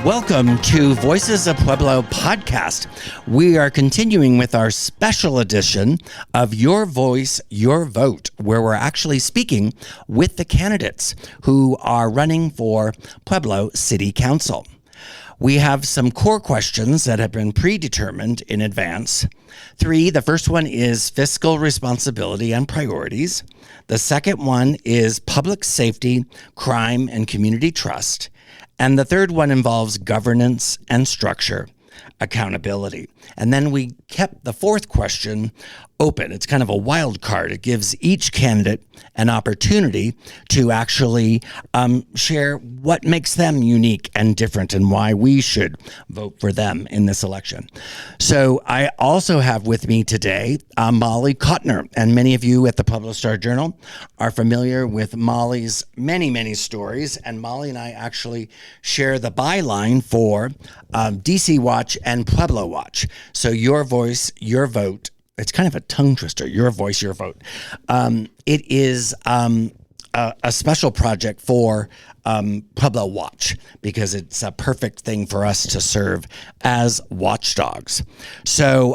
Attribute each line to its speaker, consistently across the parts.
Speaker 1: Welcome to Voices of Pueblo podcast. We are continuing with our special edition of Your Voice, Your Vote, where we're actually speaking with the candidates who are running for Pueblo City Council. We have some core questions that have been predetermined in advance. The first one is fiscal responsibility and priorities. The second one is public safety, crime, and community trust. And the third one involves governance and structure, accountability. And then we kept the fourth question open. It's kind of a wild card. It gives each candidate an opportunity to actually share what makes them unique and different and why we should vote for them in this election. So I also have with me today Molly Kottner, and many of you at the Pueblo Star Journal are familiar with Molly's many, many stories, and Molly and I actually share the byline for DC Watch and Pueblo Watch. So your voice, your vote. It's kind of a tongue twister. Your voice, your vote. It is a special project for Pueblo Watch because it's a perfect thing for us to serve as watchdogs. So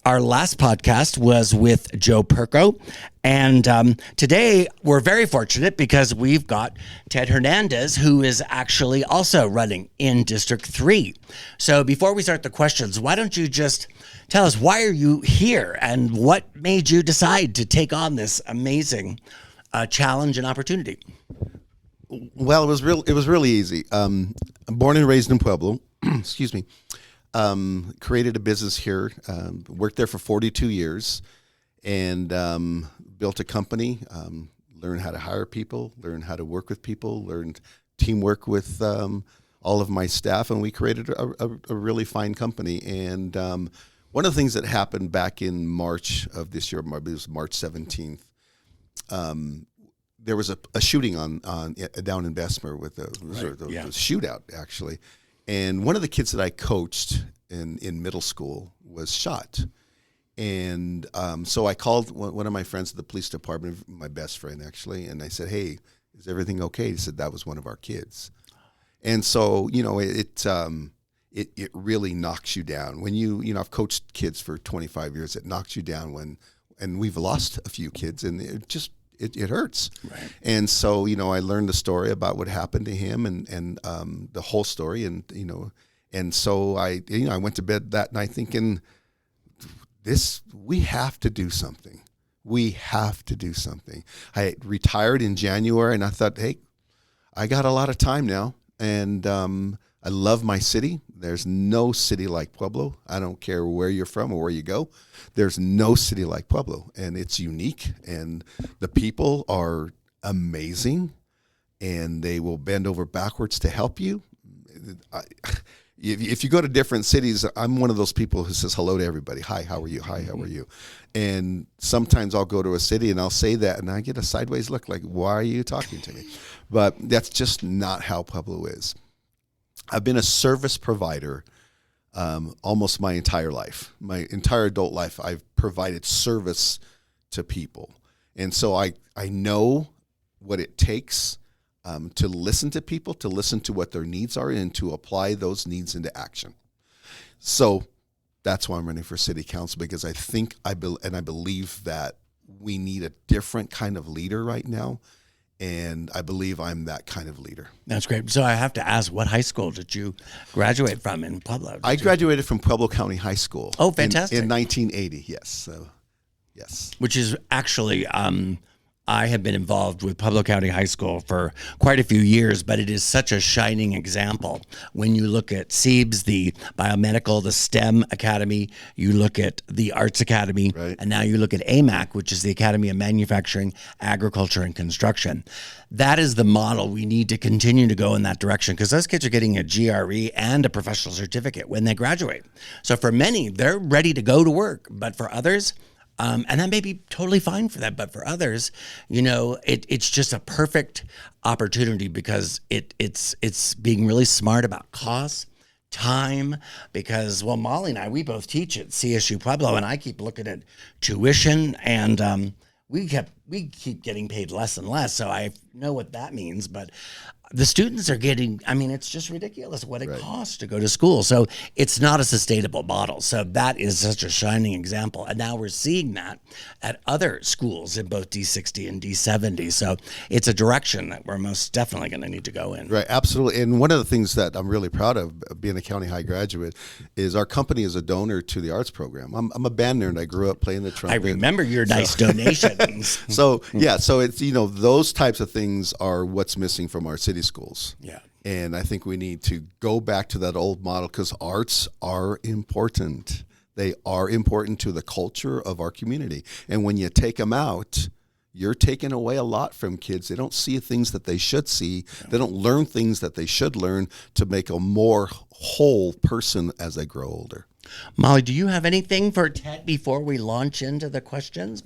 Speaker 1: our last podcast was with Joe Perko. And today we're very fortunate because we've got Ted Hernandez, who is actually also running in District 3. So before we start the questions, why don't you just tell us, why are you here and what made you decide to take on this amazing challenge and opportunity?
Speaker 2: Well, it was really easy. I'm born and raised in Pueblo. Excuse me. Created a business here. Worked there for 42 years, and built a company. Learned how to hire people. Learned how to work with people. Learned teamwork with all of my staff, and we created a really fine company. And one of the things that happened back in March of this year, it was March 17th. There was a shooting on down in Bessemer with a shootout actually, and one of the kids that I coached in middle school was shot, and so I called one of my friends at the police department, my best friend actually, and I said, "Hey, is everything okay?" He said, "That was one of our kids," and so it really knocks you down when I've coached kids for 25 years. It knocks you down and we've lost a few kids, and it hurts. Right. And so, I learned the story about what happened to him and the whole story. And so I went to bed that night thinking, we have to do something. We have to do something. I retired in January and I thought, hey, I got a lot of time now. And I love my city. There's no city like Pueblo. I don't care where you're from or where you go. There's no city like Pueblo, and it's unique, and the people are amazing, and they will bend over backwards to help you. If you go to different cities, I'm one of those people who says hello to everybody. Hi, how are you? Hi, how are you? And sometimes I'll go to a city and I'll say that, and I get a sideways look like, why are you talking to me? But that's just not how Pueblo is. I've been a service provider almost my entire life. My entire adult life, I've provided service to people. And so I know what it takes to listen to people, to listen to what their needs are, and to apply those needs into action. So that's why I'm running for city council, because I think I believe that we need a different kind of leader right now. And I believe I'm that kind of leader.
Speaker 1: That's great. So I have to ask, what high school did you graduate from in Pueblo?
Speaker 2: I graduated from Pueblo County High School.
Speaker 1: Oh, fantastic.
Speaker 2: In 1980, yes. So, yes.
Speaker 1: Which is actually, I have been involved with Pueblo County High School for quite a few years, but it is such a shining example. When you look at CEBS, the Biomedical, the STEM Academy, you look at the Arts Academy, right, and now you look at AMAC, which is the Academy of Manufacturing, Agriculture, and Construction. That is the model. We need to continue to go in that direction because those kids are getting a GRE and a professional certificate when they graduate. So for many, they're ready to go to work, but for others, and that may be totally fine for them, but for others, it's just a perfect opportunity because it's being really smart about cost, time, because, well, Molly and I, we both teach at CSU Pueblo, and I keep looking at tuition, and we keep getting paid less and less, so I know what that means. But the students are getting, I mean, it's just ridiculous what it costs to go to school. So it's not a sustainable model. So that is such a shining example. And now we're seeing that at other schools in both D60 and D70. So it's a direction that we're most definitely going to need to go in.
Speaker 2: Right, absolutely. And one of the things that I'm really proud of being a County High graduate is our company is a donor to the arts program. I'm a band nerd. I grew up playing the trumpet.
Speaker 1: I remember your nice donations.
Speaker 2: So it's, those types of things are what's missing from our city schools.
Speaker 1: Yeah.
Speaker 2: And I think we need to go back to that old model because arts are important. They are important to the culture of our community. And when you take them out, you're taking away a lot from kids. They don't see things that they should see. Yeah. They don't learn things that they should learn to make a more whole person as they grow older.
Speaker 1: Molly, do you have anything for Ted before we launch into the questions?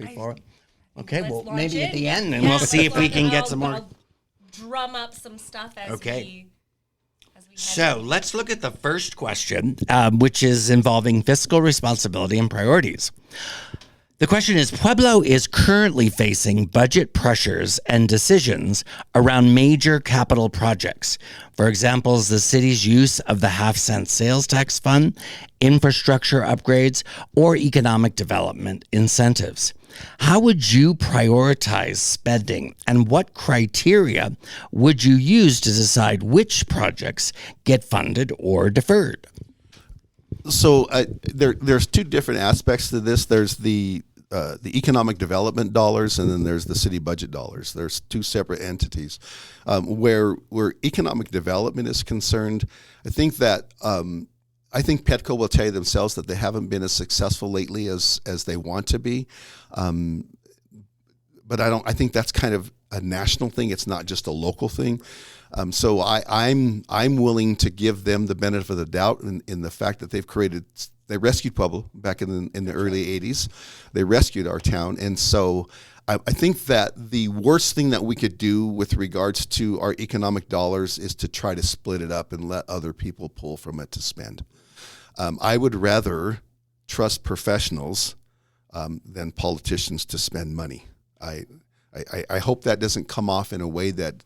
Speaker 1: Okay, well, maybe at the end, and we'll see if we can get some more.
Speaker 3: I'll drum up some stuff as we
Speaker 1: So let's look at the first question, which is involving fiscal responsibility and priorities. The question is, Pueblo is currently facing budget pressures and decisions around major capital projects. For example, the city's use of the half-cent sales tax fund, infrastructure upgrades, or economic development incentives. How would you prioritize spending, and what criteria would you use to decide which projects get funded or deferred?
Speaker 2: So there's two different aspects to this. There's the economic development dollars, and then there's the city budget dollars. There's two separate entities. Where economic development is concerned, I think Petco will tell you themselves that they haven't been as successful lately as they want to be. But I think that's kind of a national thing. It's not just a local thing. So I'm willing to give them the benefit of the doubt in the fact that they rescued Pueblo back in the early 80s. They rescued our town. And so I think that the worst thing that we could do with regards to our economic dollars is to try to split it up and let other people pull from it to spend. I would rather trust professionals than politicians to spend money. I hope that doesn't come off in a way that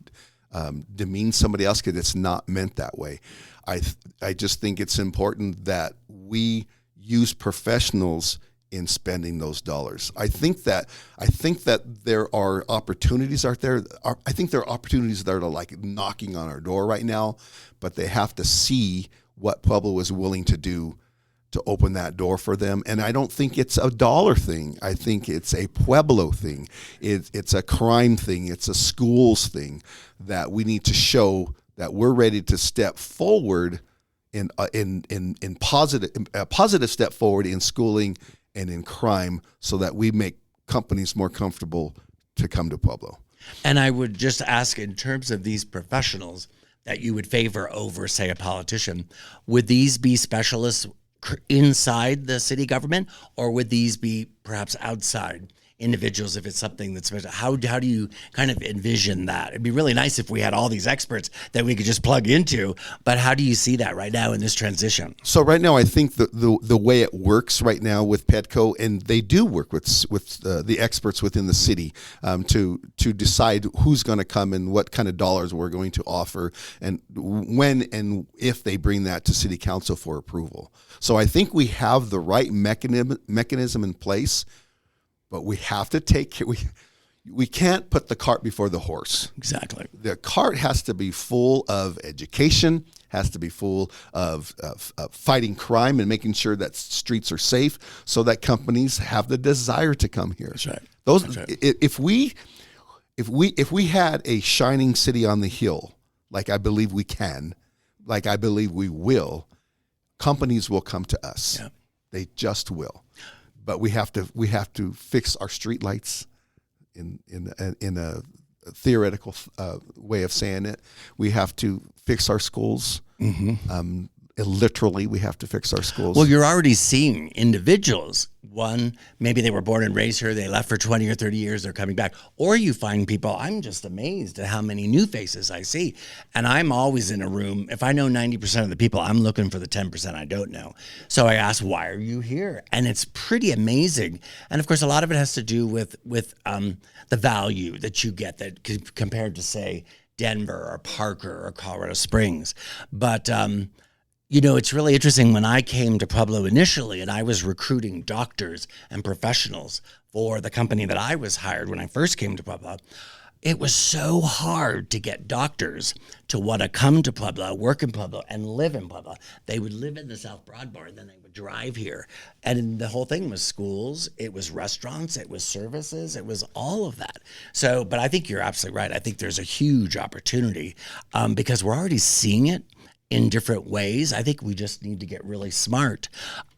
Speaker 2: demeans somebody else, because it's not meant that way. I just think it's important that we use professionals in spending those dollars. I think that there are opportunities out there. I think there are opportunities that are like knocking on our door right now, but they have to see what Pueblo is willing to do to open that door for them. And I don't think it's a dollar thing. I think it's a Pueblo thing. It's a crime thing. It's a schools thing that we need to show that we're ready to step forward in a positive step forward in schooling and in crime, so that we make companies more comfortable to come to Pueblo.
Speaker 1: And I would just ask, in terms of these professionals that you would favor over, say, a politician, would these be specialists inside the city government, or would these be perhaps outside individuals if it's something that's special? How do you kind of envision that? It'd be really nice if we had all these experts that we could just plug into, but how do you see that right now in this transition?
Speaker 2: So right now, I think the way it works right now with Petco, and they do work with the experts within the city to decide who's going to come and what kind of dollars we're going to offer, and when and if they bring that to city council for approval. So I think we have the right mechanism in place. But we have to take care. We can't put the cart before the horse.
Speaker 1: Exactly.
Speaker 2: The cart has to be full of education, has to be full of fighting crime and making sure that streets are safe, so that companies have the desire to come here.
Speaker 1: That's right.
Speaker 2: That's right. If we had a shining city on the hill, like I believe we can, like I believe we will, companies will come to us. Yeah. They just will. But we have to fix our streetlights in a theoretical way of saying it. We have to fix our schools. Mm-hmm. Literally, we have to fix our schools.
Speaker 1: Well, you're already seeing individuals. One, maybe they were born and raised here, they left for 20 or 30 years, they're coming back. Or you find people, I'm just amazed at how many new faces I see. And I'm always in a room, if I know 90% of the people, I'm looking for the 10% I don't know. So I ask, why are you here? And it's pretty amazing. And of course, a lot of it has to do with the value that you get that compared to, say, Denver or Parker or Colorado Springs. But, you know, it's really interesting. When I came to Pueblo initially and I was recruiting doctors and professionals for the company that I was hired when I first came to Pueblo, it was so hard to get doctors to want to come to Pueblo, work in Pueblo, and live in Pueblo. They would live in the South Broadmoor, and then they would drive here. And the whole thing was schools, it was restaurants, it was services, it was all of that. So, but I think you're absolutely right. I think there's a huge opportunity because we're already seeing it in different ways. I think we just need to get really smart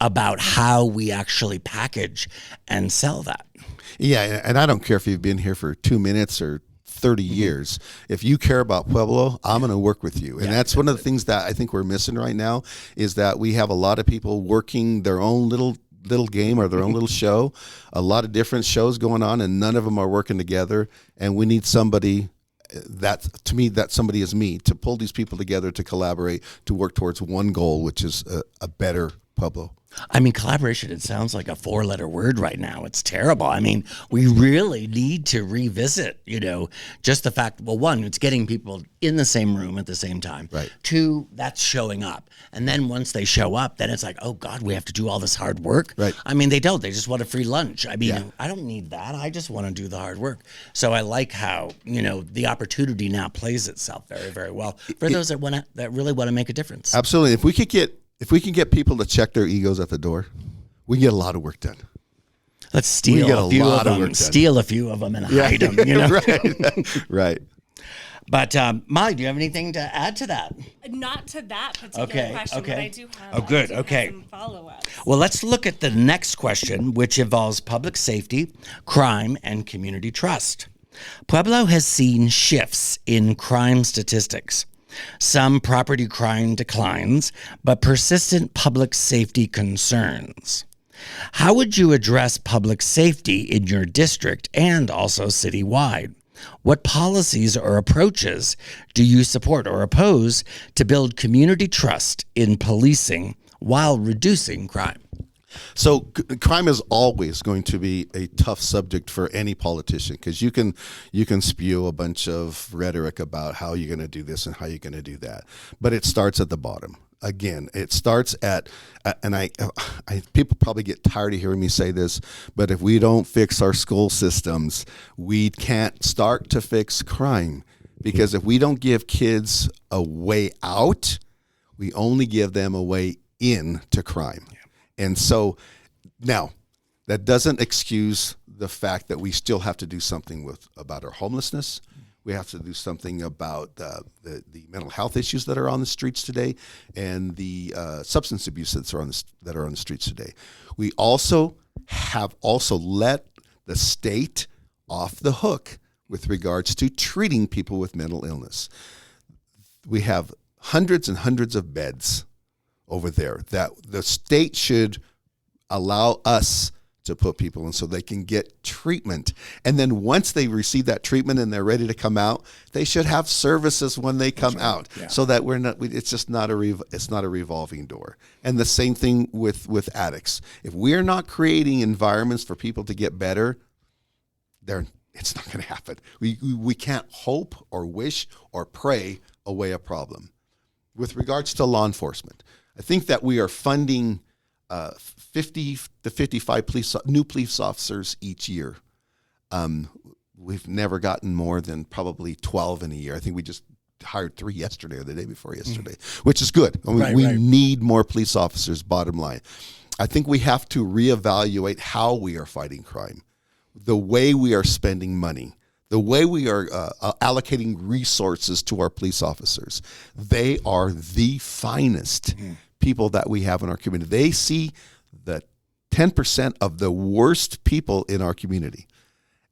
Speaker 1: about how we actually package and sell that.
Speaker 2: Yeah, and I don't care if you've been here for 2 minutes or 30 years. If you care about Pueblo, I'm going to work with you. And that's one of the things that I think we're missing right now is that we have a lot of people working their own little game or their own little show, a lot of different shows going on, and none of them are working together. And we need somebody that, to me, that somebody is me, to pull these people together, to collaborate, to work towards one goal, which is a better Pueblo.
Speaker 1: I mean, collaboration, it sounds like a 4-letter word right now. It's terrible. I mean, we really need to revisit, you know, just the fact, well, one, it's getting people in the same room at the same time.
Speaker 2: Right.
Speaker 1: 2, that's showing up. And then once they show up, then it's like, oh, God, we have to do all this hard work.
Speaker 2: Right.
Speaker 1: I mean, they don't. They just want a free lunch. I mean, I don't need that. I just want to do the hard work. So I like how, you know, the opportunity now plays itself very, very well for those that really want to make a difference.
Speaker 2: Absolutely. If we can get people to check their egos at the door, we get a lot of work done.
Speaker 1: Let's steal a few of them, and hide them. You know?
Speaker 2: Right.
Speaker 1: But Molly, do you have anything to add to that?
Speaker 3: Not to that particular question, but I do have, some follow-ups.
Speaker 1: Well, let's look at the next question, which involves public safety, crime, and community trust. Pueblo has seen shifts in crime statistics. Some property crime declines, but persistent public safety concerns. How would you address public safety in your district and also citywide? What policies or approaches do you support or oppose to build community trust in policing while reducing crime?
Speaker 2: So crime is always going to be a tough subject for any politician because you can spew a bunch of rhetoric about how you're going to do this and how you're going to do that, but it starts at the bottom. Again, it starts at, and I people probably get tired of hearing me say this, but if we don't fix our school systems, we can't start to fix crime, because if we don't give kids a way out, we only give them a way in to crime. And so now that doesn't excuse the fact that we still have to do something about our homelessness. We have to do something about the mental health issues that are on the streets today and the substance abuse that are on the streets today. We also have let the state off the hook with regards to treating people with mental illness. We have hundreds and hundreds of beds over there that the state should allow us to put people in so they can get treatment. And then once they receive that treatment and they're ready to come out, they should have services when they come out, so that it's not a revolving door. And the same thing with addicts. If we're not creating environments for people to get better, it's not going to happen. We can't hope or wish or pray away a problem. With regards to law enforcement, I think that we are funding 50 to 55 new police officers each year. We've never gotten more than probably 12 in a year. I think we just hired 3 yesterday or the day before yesterday, which is good. We need more police officers, bottom line. I think we have to reevaluate how we are fighting crime, the way we are spending money, the way we are allocating resources to our police officers. They are the finest people that we have in our community. They see the 10% of the worst people in our community,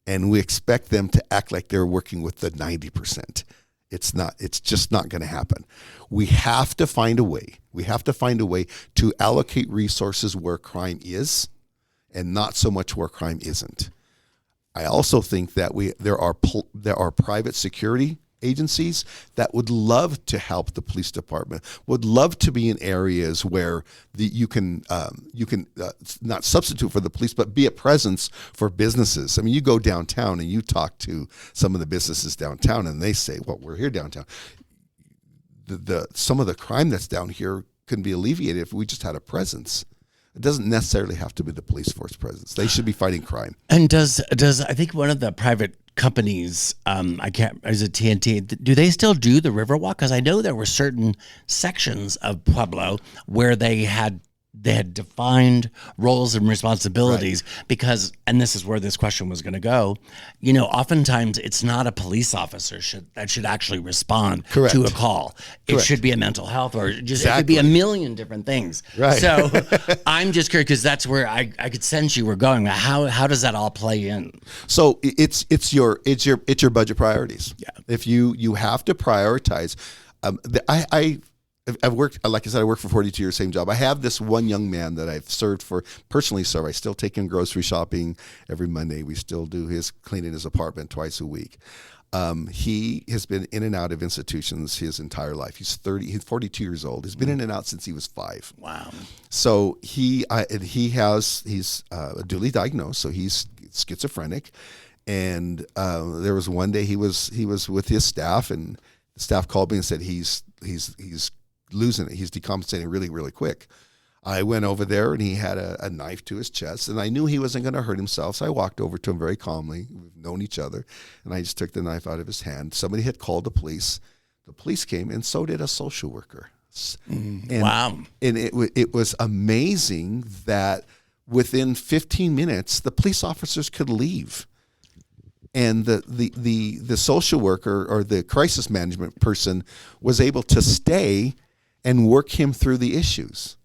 Speaker 2: and we expect them to act like they're working with the 90%. It's just not going to happen. We have to find a way. We have to find a way to allocate resources where crime is and not so much where crime isn't. I also think that there are private security agencies that would love to help the police department, would love to be in areas where you can not substitute for the police, but be a presence for businesses. I mean, you go downtown and you talk to some of the businesses downtown, and they say, "Well, we're here downtown. Some of the crime that's down here can be alleviated if we just had a presence." It doesn't necessarily have to be the police force presence. They should be fighting crime.
Speaker 1: And does I think one of the private companies, is it TNT? Do they still do the Riverwalk? Because I know there were certain sections of Pueblo where they had defined roles and responsibilities because, and this is where this question was going to go, oftentimes it's not a police officer that should actually respond to a call. It should be a mental health or just it could be a million different things.
Speaker 2: Right.
Speaker 1: So I'm just curious because that's where I could sense you were going. How does that all play in?
Speaker 2: So it's your budget priorities. Yeah. If you have to prioritize, I've worked, like I said, I worked for 42 years, same job. I have this one young man that I've personally served. I still take him grocery shopping every Monday. We still do his cleaning his apartment twice a week. He has been in and out of institutions his entire life. He's 42 years old. He's been in and out since he was 5.
Speaker 1: Wow.
Speaker 2: So he's duly diagnosed. So he's schizophrenic. And there was one day he was with his staff, and the staff called me and said he's losing it. He's decompensating really, really quick. I went over there and he had a knife to his chest, and I knew he wasn't going to hurt himself. So I walked over to him very calmly. We've known each other, and I just took the knife out of his hand. Somebody had called the police. The police came, and so did a social worker.
Speaker 1: Wow.
Speaker 2: And it was amazing that within 15 minutes, the police officers could leave. And the social worker or the crisis management person was able to stay and work him through the issues,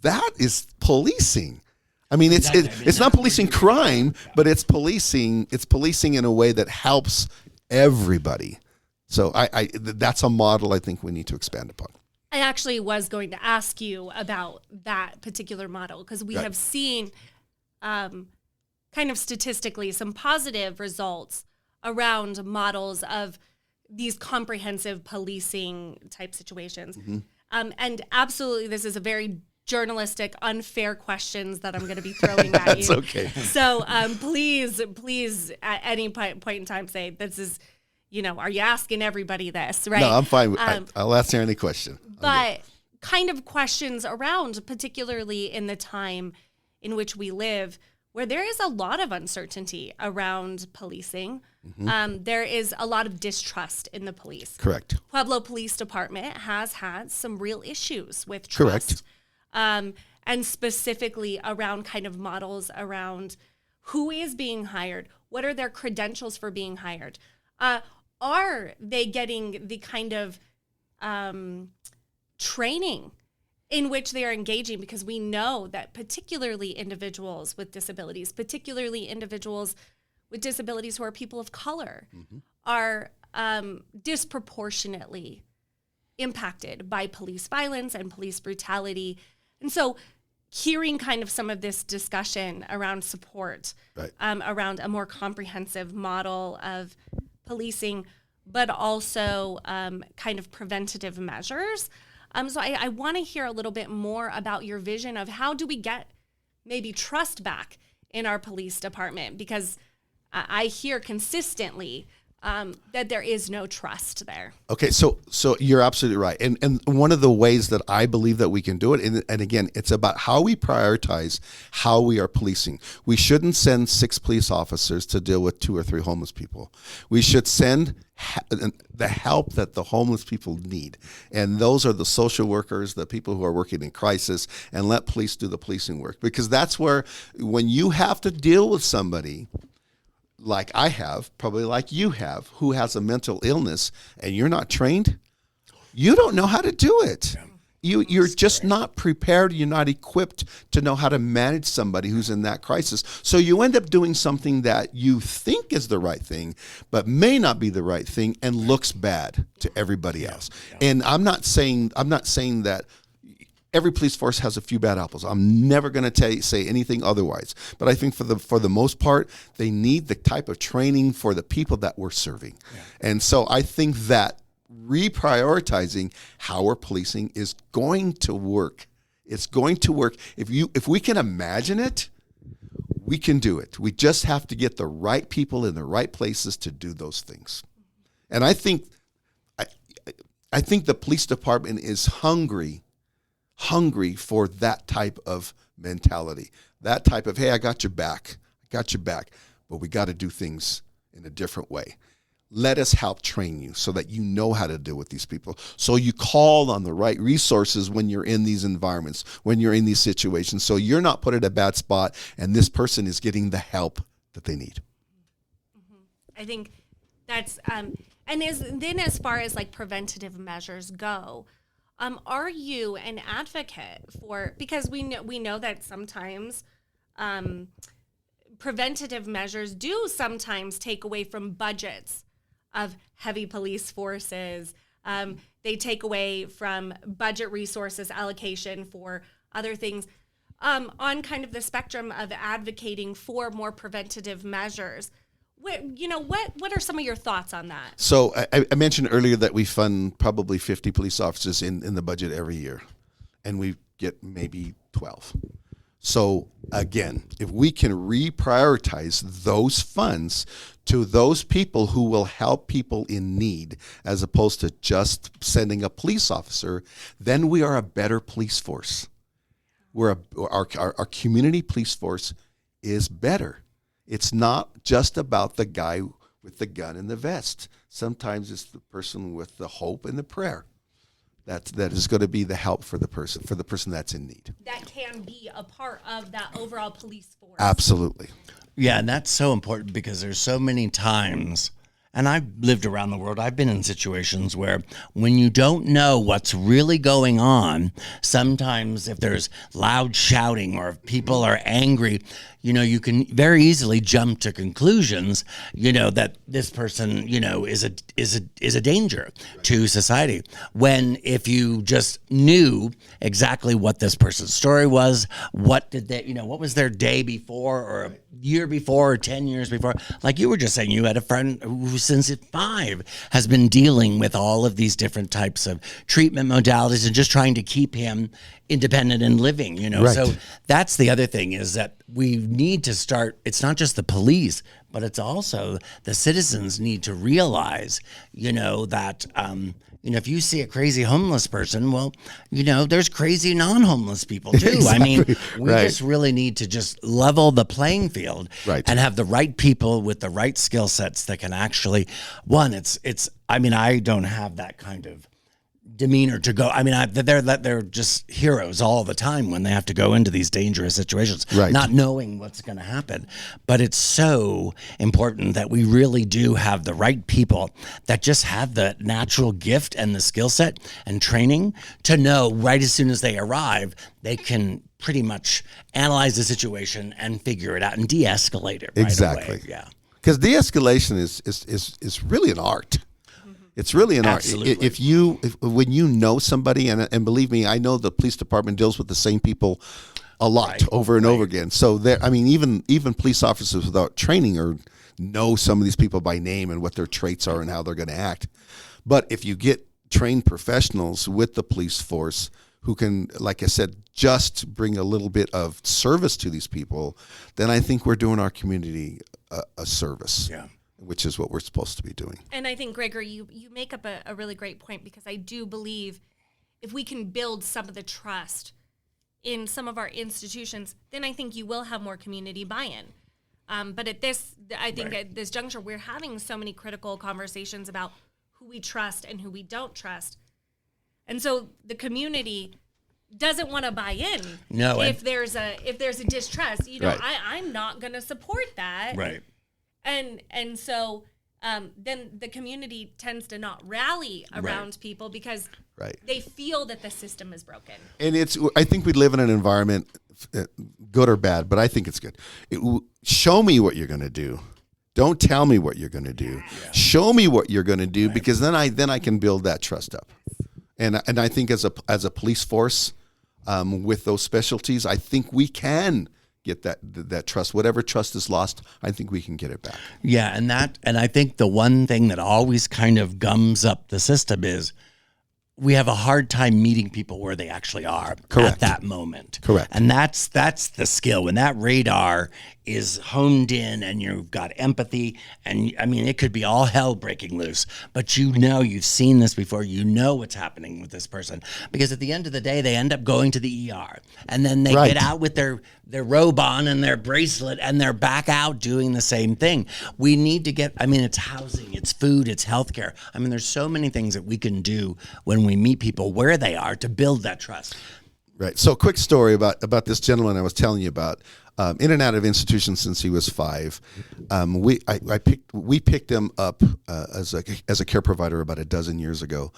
Speaker 2: that is policing. I mean, it's not policing crime, but it's policing in a way that helps everybody. So that's a model I think we need to expand upon.
Speaker 3: I actually was going to ask you about that particular model because we have seen kind of statistically some positive results around models of these comprehensive policing type situations. Mm-hmm. And absolutely, this is a very journalistic, unfair questions that I'm going to be throwing at you.
Speaker 2: That's okay.
Speaker 3: So please, at any point in time, say this is, are you asking everybody this, right?
Speaker 2: No, I'm fine. I'll answer any question.
Speaker 3: But kind of questions around, particularly in the time in which we live, where there is a lot of uncertainty around policing. Mm-hmm. There is a lot of distrust in the police.
Speaker 2: Correct.
Speaker 3: Pueblo Police Department has had some real issues with trust. Correct. And specifically around kind of models around who is being hired, what are their credentials for being hired? Are they getting the kind of training in which they are engaging? Because we know that particularly individuals with disabilities, particularly individuals with disabilities who are people of color, mm-hmm. are disproportionately impacted by police violence and police brutality. And so hearing kind of some of this discussion around support, around a more comprehensive model of policing, but also kind of preventative measures. So I want to hear a little bit more about your vision of how do we get maybe trust back in our police department, because I hear consistently that there is no trust there.
Speaker 2: Okay, so you're absolutely right. And one of the ways that I believe that we can do it, and again, it's about how we prioritize how we are policing. We shouldn't send 6 police officers to deal with 2 or 3 homeless people. We should send the help that the homeless people need. And those are the social workers, the people who are working in crisis, and let police do the policing work. Because that's where, when you have to deal with somebody like I have, probably like you have, who has a mental illness, and you're not trained, you don't know how to do it. You're just not prepared. You're not equipped to know how to manage somebody who's in that crisis. So you end up doing something that you think is the right thing, but may not be the right thing and looks bad to everybody else. And I'm not saying that every police force has a few bad apples. I'm never going to say anything otherwise. But I think for the most part, they need the type of training for the people that we're serving. Yeah. And so I think that reprioritizing how we're policing is going to work. It's going to work. If we can imagine it, we can do it. We just have to get the right people in the right places to do those things. And I think the police department is hungry for that type of mentality. That type of, hey, I got your back, but we got to do things in a different way. Let us help train you so that you know how to deal with these people. So you call on the right resources when you're in these environments, when you're in these situations. So you're not put in a bad spot and this person is getting the help that they need.
Speaker 3: Mm-hmm. I think that's, then as far as like preventative measures go, are you an advocate for, because we know that sometimes preventative measures do sometimes take away from budgets of heavy police forces. They take away from budget resources allocation for other things. On kind of the spectrum of advocating for more preventative measures, what are some of your thoughts on that?
Speaker 2: So I mentioned earlier that we fund probably 50 police officers in the budget every year, and we get maybe 12. So again, if we can reprioritize those funds to those people who will help people in need, as opposed to just sending a police officer, then we are a better police force. Our community police force is better. It's not just about the guy with the gun and the vest. Sometimes it's the person with the hope and the prayer. That is going to be the help for the person that's in need.
Speaker 3: That can be a part of that overall police force.
Speaker 2: Absolutely.
Speaker 1: Yeah, and that's so important because there's so many times, and I've lived around the world, I've been in situations where when you don't know what's really going on, sometimes if there's loud shouting or if people are angry, you can very easily jump to conclusions, that this person, is a danger to society. When if you just knew exactly what this person's story was, what did they, what was their day before or a year before or 10 years before, like you were just saying, you had a friend who since at 5 has been dealing with all of these different types of treatment modalities and just trying to keep him independent and living,
Speaker 2: Right.
Speaker 1: So that's the other thing is that we need to start, it's not just the police, but it's also the citizens need to realize, that, if you see a crazy homeless person, well, there's crazy non-homeless people too.
Speaker 2: Exactly.
Speaker 1: I mean, we
Speaker 2: Right.
Speaker 1: just really need to just level the playing field
Speaker 2: Right.
Speaker 1: and have the right people with the right skill sets that can actually, I don't have that kind of demeanor to go. They're just heroes all the time when they have to go into these dangerous situations,
Speaker 2: Right.
Speaker 1: not knowing what's going to happen. But it's so important that we really do have the right people that just have the natural gift and the skill set and training to know right as soon as they arrive, they can pretty much analyze the situation and figure it out and de-escalate it right
Speaker 2: Exactly.
Speaker 1: away. Yeah.
Speaker 2: Because de-escalation is really an art. It's really an
Speaker 1: Absolutely.
Speaker 2: art. When you know somebody, and believe me, I know the police department deals with the same people a lot,
Speaker 1: Right.
Speaker 2: over and over again. So even police officers without training or know some of these people by name and what their traits are and how they're going to act. But if you get trained professionals with the police force who can, like I said, just bring a little bit of service to these people, then I think we're doing our community a service.
Speaker 1: Yeah.
Speaker 2: Which is what we're supposed to be doing.
Speaker 3: And I think, Gregor, you make up a really great point, because I do believe if we can build some of the trust in some of our institutions, then I think you will have more community buy-in. But at this juncture, we're having so many critical conversations about who we trust and who we don't trust. And so the community doesn't want to buy in.
Speaker 1: No,
Speaker 3: if there's a distrust,
Speaker 2: Right.
Speaker 3: I'm not going to support that.
Speaker 1: Right.
Speaker 3: And so then the community tends to not rally around
Speaker 1: Right.
Speaker 3: people because
Speaker 2: Right.
Speaker 3: they feel that the system is broken.
Speaker 2: And I think we live in an environment, good or bad, but I think it's good. Show me what you're going to do. Don't tell me what you're going to do. Yeah. Show me what you're going to do, because then I can build that trust up. And I think as a police force, with those specialties, I think we can get that trust. Whatever trust is lost, I think we can get it back.
Speaker 1: Yeah, and I think the one thing that always kind of gums up the system is we have a hard time meeting people where they actually are
Speaker 2: Correct.
Speaker 1: at that moment.
Speaker 2: Correct.
Speaker 1: And that's the skill. When that radar is honed in and you've got empathy, and I mean, it could be all hell breaking loose, but you've seen this before, you know what's happening with this person. Because at the end of the day, they end up going to the ER, and then they
Speaker 2: Right.
Speaker 1: get out with their robe on and their bracelet, and they're back out doing the same thing. We need to it's housing, it's food, it's healthcare. I mean, there's so many things that we can do when we meet people where they are to build that trust.
Speaker 2: Right. So, quick story about this gentleman I was telling you about. In and out of institutions since he was 5. We picked him up as a care provider about a dozen years ago,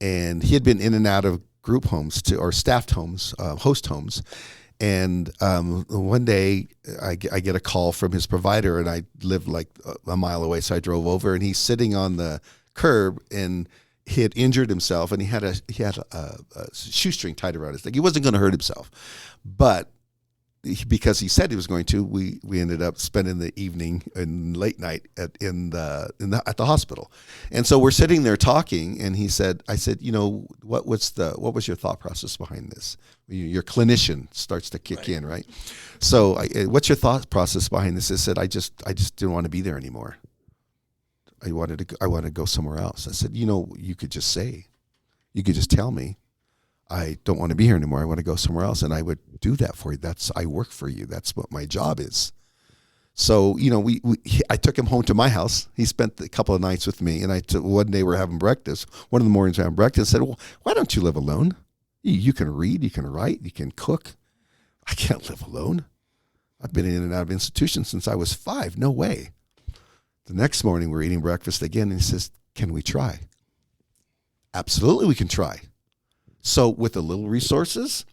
Speaker 2: and he had been in and out of group homes or staffed homes, host homes. And one day I get a call from his provider, and I lived like a mile away, so I drove over, and he's sitting on the curb, and he had injured himself, and he had a shoestring tied around his leg. He wasn't going to hurt himself, but because he said he was going to, we ended up spending the evening and late night at the hospital. And so we're sitting there talking, and I said, what was your thought process behind this? Your clinician starts to kick in, right? So what's your thought process behind this? I said, I just didn't want to be there anymore. I wanted to go somewhere else. I said, you could just tell me, I don't want to be here anymore. I want to go somewhere else. And I would do that for you. I work for you. That's what my job is. So, I took him home to my house. He spent a couple of nights with me. And one day we're having breakfast. One of the mornings we're having breakfast. I said, well, why don't you live alone? You can read, you can write, you can cook. I can't live alone. I've been in and out of institutions since I was 5. No way. The next morning we're eating breakfast again. And he says, can we try? Absolutely, we can try. So with a little resources,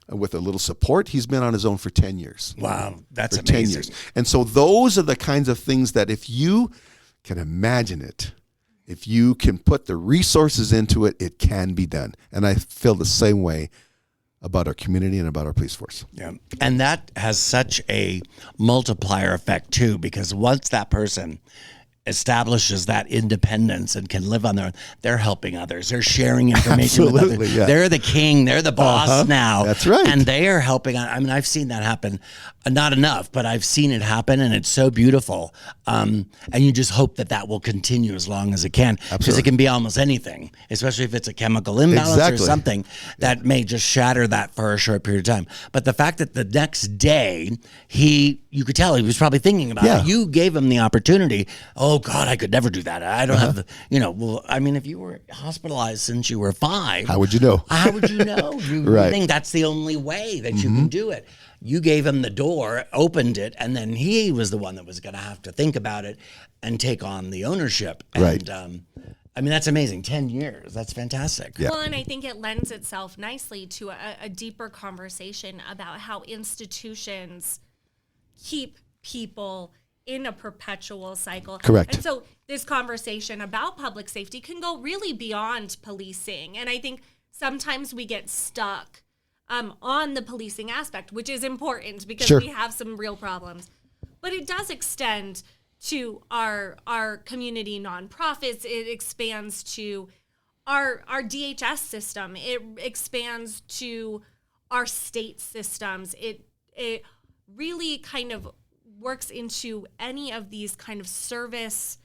Speaker 2: with a little support, he's been on his own for 10 years.
Speaker 1: Wow, that's
Speaker 2: amazing. 10 years. And so those are the kinds of things that if you can imagine it, if you can put the resources into it, it can be done. And I feel the same way about our community and about our police force.
Speaker 1: Yeah. And that has such a multiplier effect too, because once that person establishes that independence and can live on their own, they're helping others. They're sharing information with others.
Speaker 2: Yeah.
Speaker 1: They're the king. They're the boss now.
Speaker 2: That's right.
Speaker 1: And they are helping. I mean, I've seen that happen. Not enough, but I've seen it happen, and it's so beautiful. And you just hope that will continue as long as it can. Because it can be almost anything, especially if it's a chemical imbalance or something that may just shatter that for a short period of time. But the fact that the next day, you could tell he was probably thinking about it. You gave him the opportunity. Oh, God, I could never do that. I don't have the, well, I mean, if you were hospitalized since you were 5.
Speaker 2: How would you know?
Speaker 1: How would you know? You
Speaker 2: Right.
Speaker 1: think that's the only way that you can do it. You gave him the door, opened it, and then he was the one that was going to have to think about it and take on the ownership.
Speaker 2: Right.
Speaker 1: And, I mean, that's amazing. 10 years. That's fantastic.
Speaker 2: Yeah.
Speaker 3: Well, and I think it lends itself nicely to a deeper conversation about how institutions keep people in a perpetual cycle.
Speaker 2: Correct.
Speaker 3: And so this conversation about public safety can go really beyond policing. And I think sometimes we get stuck on the policing aspect, which is important because we have some real problems. But it does extend to our community nonprofits. It expands to our DHS system. It expands to our state systems. It really kind of works into any of these kind of service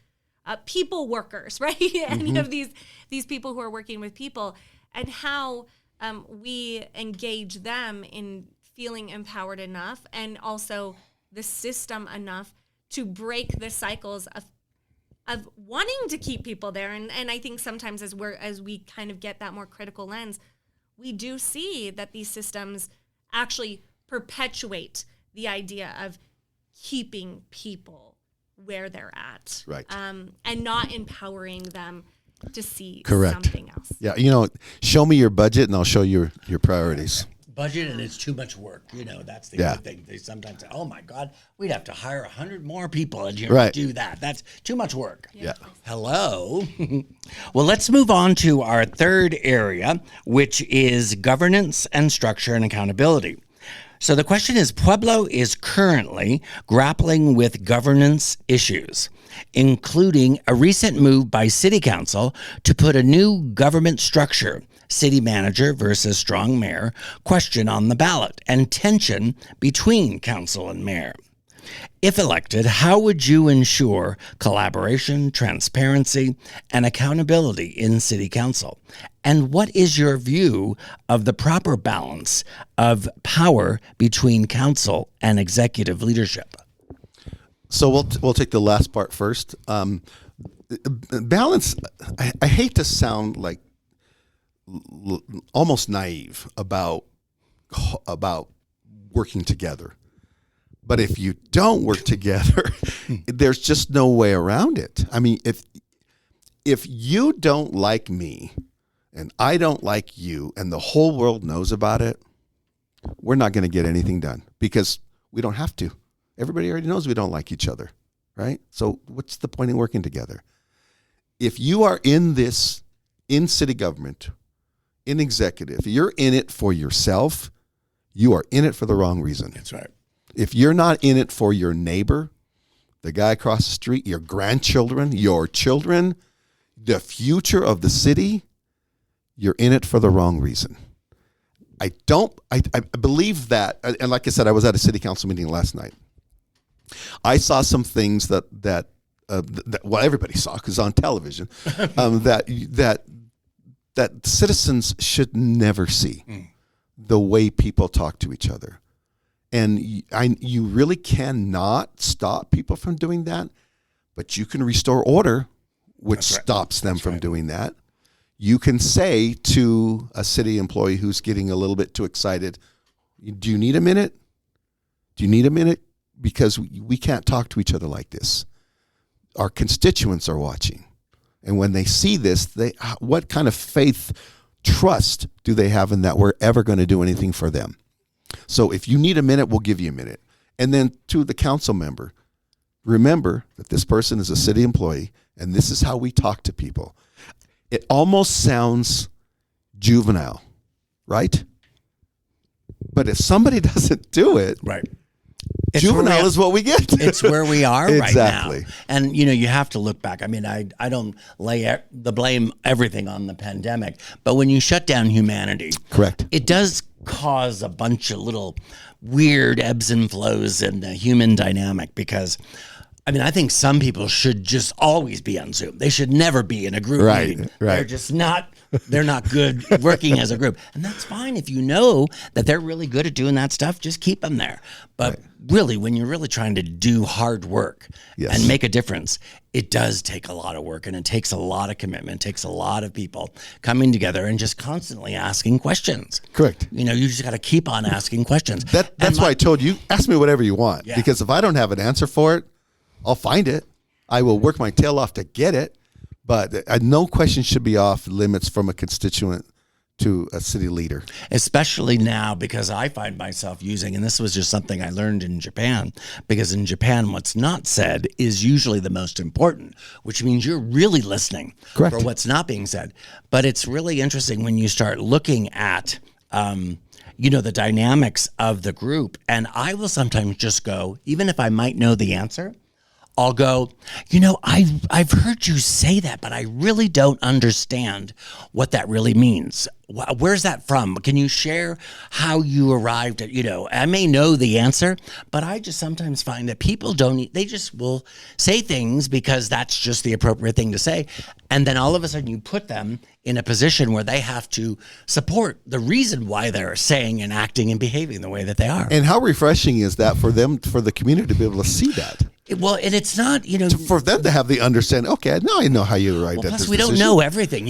Speaker 3: people workers, right? Any of these people who are working with people, and how we engage them in feeling empowered enough, and also the system enough to break the cycles of wanting to keep people there. And I think sometimes as we kind of get that more critical lens, we do see that these systems actually perpetuate the idea of keeping people where they're at,
Speaker 2: right,
Speaker 3: and not empowering them to see
Speaker 2: Correct.
Speaker 3: something else.
Speaker 2: Yeah, show me your budget and I'll show you your priorities.
Speaker 1: budget and it's too much work. That's the other thing. They sometimes say, oh my God, we'd have to hire 100 more people in here to do that. That's too much work.
Speaker 2: Yeah.
Speaker 1: Hello. Well, let's move on to our third area, which is governance and structure and accountability. So the question is, Pueblo is currently grappling with governance issues, including a recent move by City Council to put a new government structure, city manager versus strong mayor, question on the ballot, and tension between council and mayor. If elected, how would you ensure collaboration, transparency, and accountability in City Council? And what is your view of the proper balance of power between council and executive leadership?
Speaker 2: So we'll take the last part first. Balance. I hate to sound like almost naive about working together. But if you don't work together, there's just no way around it. I mean, if you don't like me and I don't like you and the whole world knows about it, we're not going to get anything done because we don't have to. Everybody already knows we don't like each other, right? So what's the point in working together? If you are in city government, in executive, you're in it for yourself, you are in it for the wrong reason.
Speaker 1: That's right.
Speaker 2: If you're not in it for your neighbor, the guy across the street, your grandchildren, your children, the future of the city, you're in it for the wrong reason. I believe that, and like I said, I was at a city council meeting last night. I saw some things that everybody saw because on television, that citizens should never see the way people talk to each other. And you really cannot stop people from doing that, but you can restore order, which stops them from doing that. You can say to a city employee who's getting a little bit too excited, do you need a minute? Do you need a minute? Because we can't talk to each other like this. Our constituents are watching. And when they see this, what kind of faith, trust do they have in that we're ever going to do anything for them? So if you need a minute, we'll give you a minute. And then to the council member, remember that this person is a city employee, and this is how we talk to people. It almost sounds juvenile, right? But if somebody doesn't do it,
Speaker 1: right.
Speaker 2: Juvenile is what we get.
Speaker 1: It's where we are
Speaker 2: exactly.
Speaker 1: Right now. And, you have to look back. I mean, I don't lay the blame everything on the pandemic, but when you shut down humanity,
Speaker 2: correct,
Speaker 1: it does cause a bunch of little weird ebbs and flows in the human dynamic because, I think some people should just always be on Zoom. They should never be in a group meeting.
Speaker 2: Right.
Speaker 1: They're just they're not good working as a group. And that's fine. If you know that they're really good at doing that stuff, just keep them there. But really, when you're really trying to do hard work and make a difference, it does take a lot of work and it takes a lot of commitment. It takes a lot of people coming together and just constantly asking questions.
Speaker 2: Correct.
Speaker 1: You just got to keep on asking questions.
Speaker 2: That's why I told you, ask me whatever you want. Yeah. Because if I don't have an answer for it, I'll find it. I will work my tail off to get it. But no question should be off limits from a constituent to a city leader.
Speaker 1: Especially now, because I find myself using, and this was just something I learned in Japan, because in Japan, what's not said is usually the most important, which means you're really listening for what's not being said. But it's really interesting when you start looking at, the dynamics of the group. And I will sometimes just go, even if I might know the answer, I'll go, I've heard you say that, but I really don't understand what that really means. Where's that from? Can you share how you arrived at, I may know the answer, but I just sometimes find that people they just will say things because that's just the appropriate thing to say. And then all of a sudden you put them in a position where they have to support the reason why they're saying and acting and behaving the way that they are.
Speaker 2: And how refreshing is that for them, for the community to be able to see that?
Speaker 1: Well, and it's not,
Speaker 2: for them to have the understanding, okay, now I know how you arrived at this
Speaker 1: plus we don't know everything.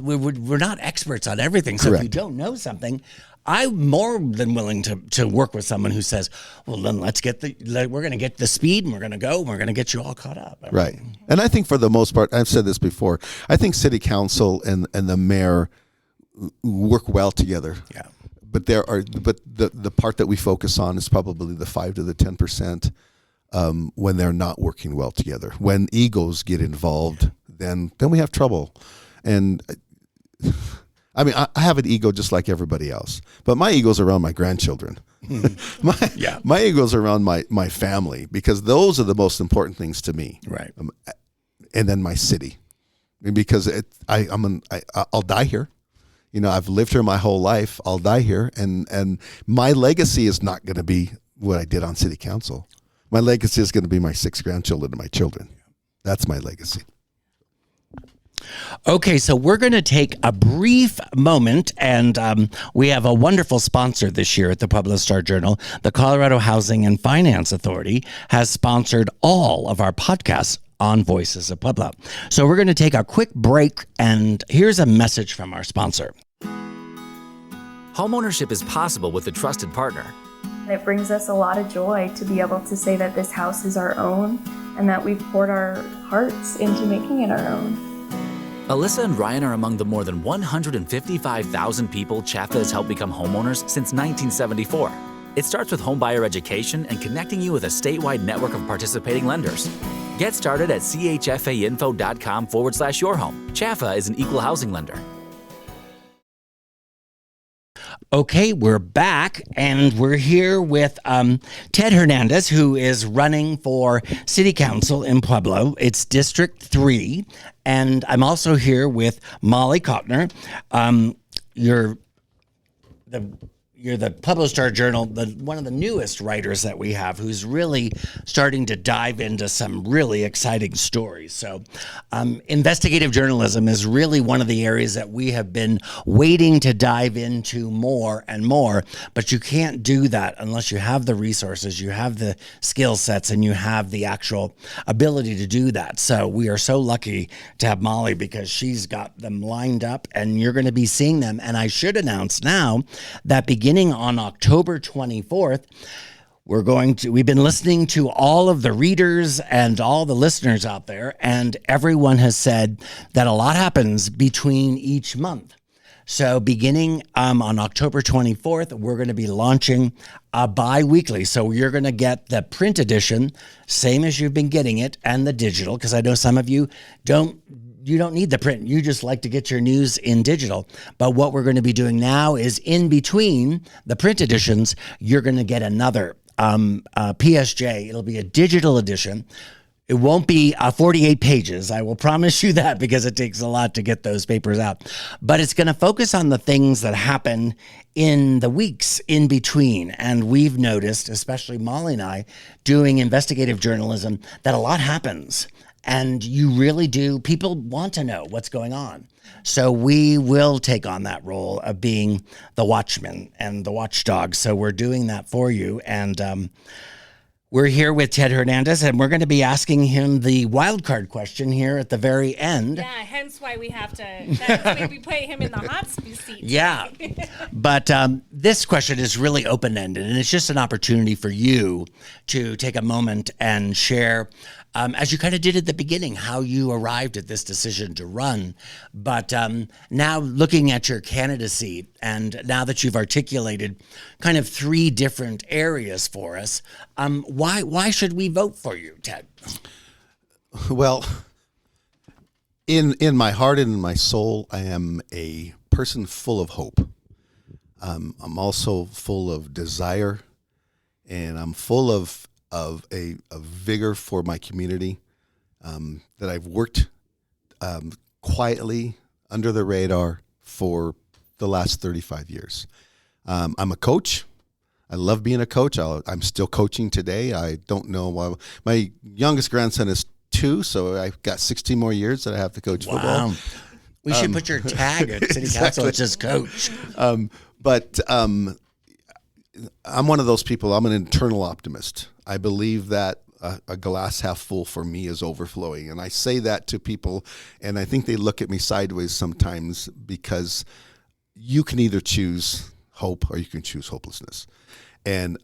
Speaker 1: We're not experts on everything. So if you don't know something, I'm more than willing to work with someone who says, well, then we're going to get the speed and we're going to get you all caught up.
Speaker 2: Right. And I think for the most part, I've said this before, I think city council and the mayor work well together.
Speaker 1: Yeah.
Speaker 2: the part that we focus on is probably the 5 to the 10%. When they're not working well together, when egos get involved, then we have trouble. And I mean, I have an ego just like everybody else, but my ego's around my grandchildren. My ego's around my family, because those are the most important things to me.
Speaker 1: Right.
Speaker 2: And then my city, because I'll die here. I've lived here my whole life. I'll die here, and my legacy is not going to be what I did on city council. My legacy is going to be my 6 grandchildren and my children. That's my legacy.
Speaker 1: Okay, so we're going to take a brief moment, and we have a wonderful sponsor this year at the Pueblo Star Journal. The Colorado Housing and Finance Authority has sponsored all of our podcasts on Voices of Pueblo. So we're going to take a quick break, and here's a message from our sponsor.
Speaker 4: Homeownership is possible with a trusted partner.
Speaker 5: It brings us a lot of joy to be able to say that this house is our own and that we've poured our hearts into making it our own.
Speaker 4: Alyssa and Ryan are among the more than 155,000 people Chaffa has helped become homeowners since 1974. It starts with homebuyer education and connecting you with a statewide network of participating lenders. Get started at chfainfo.com/yourhome. Chaffa is an equal housing lender.
Speaker 1: Okay, we're back, and we're here with Ted Hernandez, who is running for City Council in Pueblo. It's District 3, and I'm also here with Molly Kottner. You're the Pueblo Star Journal, one of the newest writers that we have, who's really starting to dive into some really exciting stories. So investigative journalism is really one of the areas that we have been waiting to dive into more and more, but you can't do that unless you have the resources, you have the skill sets, and you have the actual ability to do that. So we are so lucky to have Molly, because she's got them lined up, and you're going to be seeing them. And I should announce now that beginning on October 24th, we've been listening to all of the readers and all the listeners out there, and everyone has said that a lot happens between each month. So beginning on October 24th, we're going to be launching a bi-weekly. So you're going to get the print edition, same as you've been getting it, and the digital, because I know some of you don't need the print. You just like to get your news in digital. But what we're going to be doing now is, in between the print editions, you're going to get another PSJ. It'll be a digital edition. It won't be 48 pages. I will promise you that, because it takes a lot to get those papers out. But it's going to focus on the things that happen in the weeks in between. And we've noticed, especially Molly and I, doing investigative journalism, that a lot happens. And you really do. People want to know what's going on. So we will take on that role of being the watchman and the watchdog. So we're doing that for you. And we're here with Ted Hernandez, and we're going to be asking him the wild card question here at the very end.
Speaker 3: Yeah, hence why we have to, that's why we put him in the hot seat.
Speaker 1: Yeah. But this question is really open-ended, and it's just an opportunity for you to take a moment and share, as you kind of did at the beginning, how you arrived at this decision to run. But now looking at your candidacy, and now that you've articulated kind of 3 different areas for us, why should we vote for you, Ted?
Speaker 2: Well, in my heart and in my soul, I am a person full of hope. I'm also full of desire, and I'm full of a vigor for my community, that I've worked quietly under the radar for the last 35 years. I'm a coach. I love being a coach. I'm still coaching today. I don't know why. My youngest grandson is 2, so I've got 16 more years that I have to coach football.
Speaker 1: We should put your tag at City Council. It's just coach.
Speaker 2: But I'm one of those people. I'm an internal optimist. I believe that a glass half full for me is overflowing. And I say that to people, and I think they look at me sideways sometimes, because you can either choose hope or you can choose hopelessness. And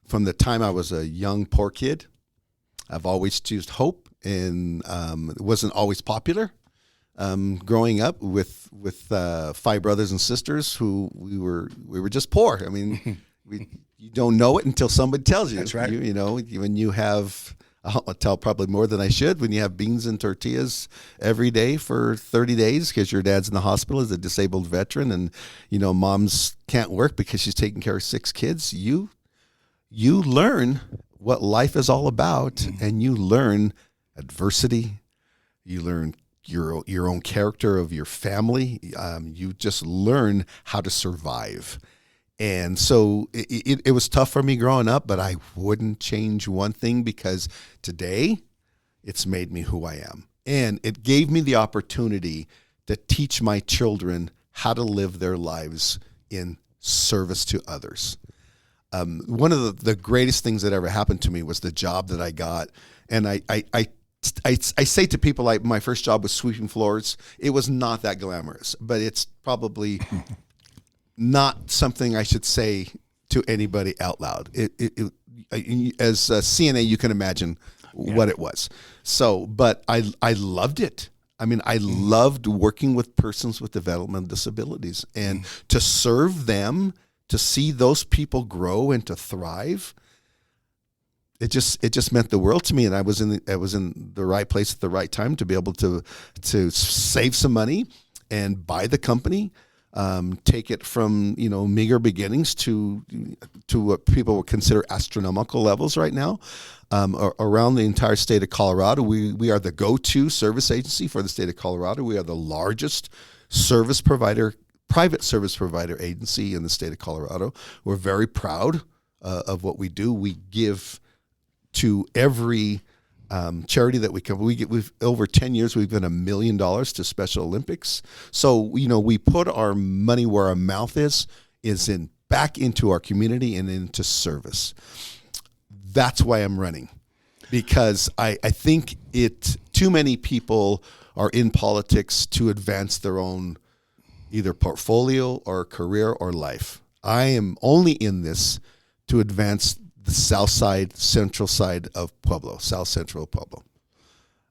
Speaker 2: from the time I was a young, poor kid, I've always chosen hope, and it wasn't always popular. growing up with 5 brothers and sisters who we were just poor. I mean, you don't know it until somebody tells you.
Speaker 1: That's right.
Speaker 2: You know, when you have, I'll tell probably more than I should, when you have beans and tortillas every day for 30 days because your dad's in the hospital as a disabled veteran, and you know mom's can't work because she's taking care of 6 kids. You learn what life is all about, and you learn adversity. You learn your own character of your family. You just learn how to survive. And so it was tough for me growing up, but I wouldn't change one thing because today it's made me who I am. And it gave me the opportunity to teach my children how to live their lives in service to others. One of the greatest things that ever happened to me was the job that I got. And I say to people, like, my first job was sweeping floors. It was not that glamorous, but it's probably not something I should say to anybody out loud. As a CNA, you can imagine what it was. So, but I loved it. I mean, I loved working with persons with developmental disabilities, and to serve them, to see those people grow and to thrive. It just meant the world to me, and I was in the right place at the right time to be able to save some money and buy the company, take it from meager beginnings to what people would consider astronomical levels right now. Around the entire state of Colorado, we are the go-to service agency for the state of Colorado. We are the largest private service provider agency in the state of Colorado. We're very proud of what we do. We give to every charity that we cover. We've over 10 years, we've given $1 million to Special Olympics. So, we put our money where our mouth is back into our community and into service. That's why I'm running, because I think too many people are in politics to advance their own either portfolio or career or life. I am only in this to advance the south side, central side of Pueblo, south central of Pueblo.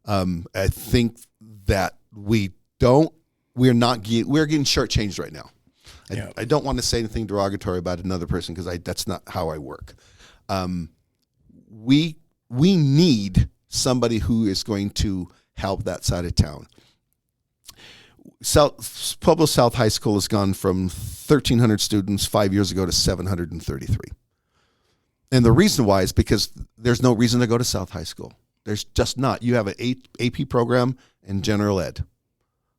Speaker 2: I think that we're getting shortchanged right now. I don't want to say anything derogatory about another person because that's not how I work. We need somebody who is going to help that side of town. Pueblo South High School has gone from 1,300 students 5 years ago to 733. And the reason why is because there's no reason to go to South High School. There's just not. You have an AP program and general ed.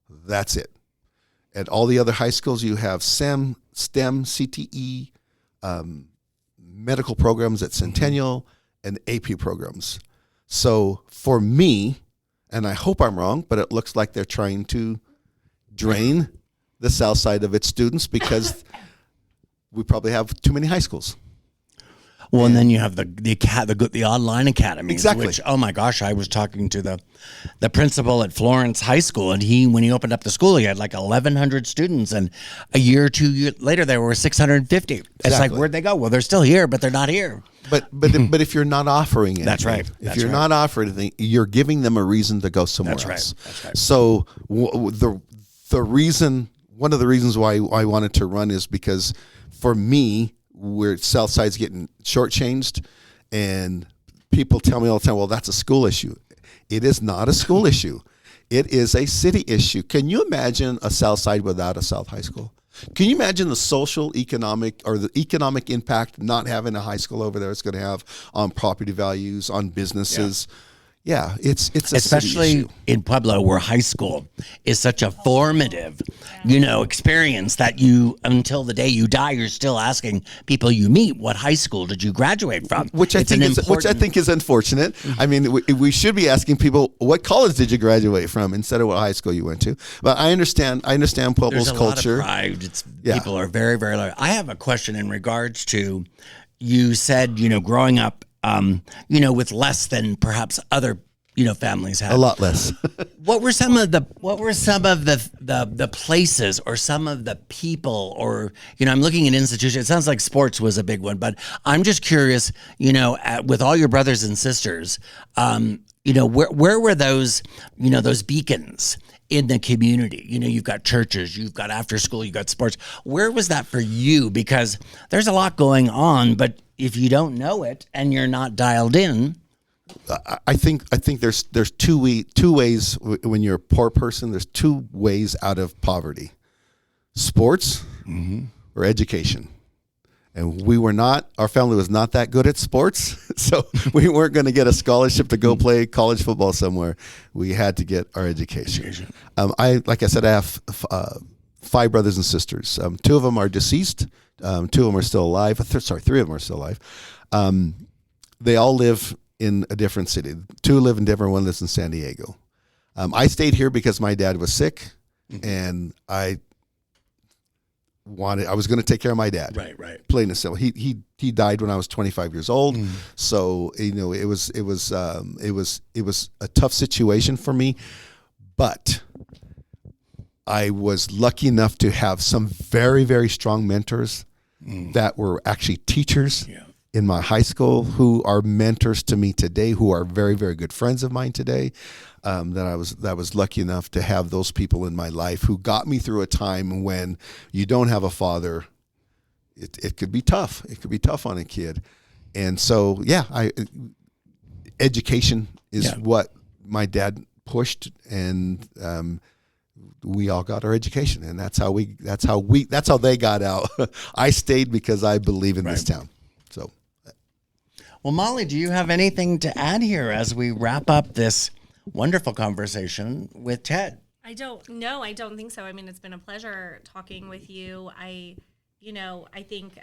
Speaker 2: That's it. At all the other high schools, you have STEM, CTE, medical programs at Centennial, and AP programs. So for me, and I hope I'm wrong, but it looks like they're trying to drain the south side of its students because we probably have too many high schools.
Speaker 1: Well, and then you have the online academies.
Speaker 2: Exactly.
Speaker 1: Which, oh my gosh, I was talking to the principal at Florence High School, and when he opened up the school, he had like 1,100 students, and a year or 2 years later, there were 650. Exactly. It's like, where'd they go? Well, they're still here, but they're not here.
Speaker 2: But if you're not offering anything,
Speaker 1: that's right.
Speaker 2: If you're not offering anything, you're giving them a reason to go somewhere else. That's right. So the reason, one of the reasons why I wanted to run is because for me, where Southside's getting shortchanged, and people tell me all the time, well, that's a school issue. It is not a school issue. It is a city issue. Can you imagine a Southside without a South High School? Can you imagine the social, economic, or the economic impact not having a high school over there is going to have on property values, on businesses? Yeah, it's
Speaker 1: especially in Pueblo, where high school is such a formative, experience that until the day you die, you're still asking people you meet, what high school did you graduate from?
Speaker 2: Which I think is unfortunate. I mean, we should be asking people, what college did you graduate from, instead of what high school you went to. But I understand Pueblo's culture.
Speaker 1: There's a lot of pride. People are very, very low. I have a question in regards to, you said, growing up, with less than perhaps other, families had.
Speaker 2: A lot less.
Speaker 1: What were some of the places or some of the people, or, I'm looking at institutions. It sounds like sports was a big one, but I'm just curious, with all your brothers and sisters, where were those, those beacons in the community? You know, you've got churches, you've got after school, you've got sports. Where was that for you? Because there's a lot going on, but if you don't know it and you're not dialed in.
Speaker 2: I think there's two ways when you're a poor person. There's two ways out of poverty: sports or education. And our family was not that good at sports, so we weren't going to get a scholarship to go play college football somewhere. We had to get our education. Like I said, I have 5 brothers and sisters. 2 of them are deceased. 2 of them are still alive. 3 of them are still alive. They all live in a different city. 2 live in Denver, 1 lives in San Diego. I stayed here because my dad was sick, and I was going to take care of my dad.
Speaker 1: Right.
Speaker 2: Plain and simple. He died when I was 25 years old. So, you know, it was a tough situation for me, but I was lucky enough to have some very, very strong mentors that were actually teachers in my high school who are mentors to me today, who are very, very good friends of mine today. That I was lucky enough to have those people in my life who got me through a time when you don't have a father. It could be tough. It could be tough on a kid. And so, education is what my dad pushed, and we all got our education, and that's how they got out. I stayed because I believe in this town. So,
Speaker 1: well, Molly, do you have anything to add here as we wrap up this wonderful conversation with Ted?
Speaker 3: I don't think so. I mean, it's been a pleasure talking with you. I think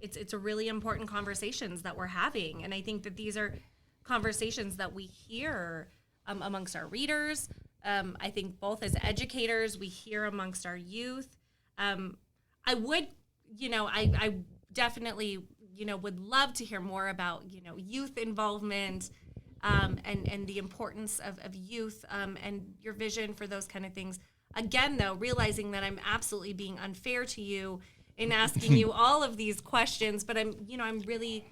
Speaker 3: it's a really important conversations that we're having. And I think that these are conversations that we hear amongst our readers. I think both as educators, we hear amongst our youth. I definitely, would love to hear more about, youth involvement, and the importance of youth, and your vision for those kind of things. Again, though, realizing that I'm absolutely being unfair to you in asking you all of these questions, but I'm really,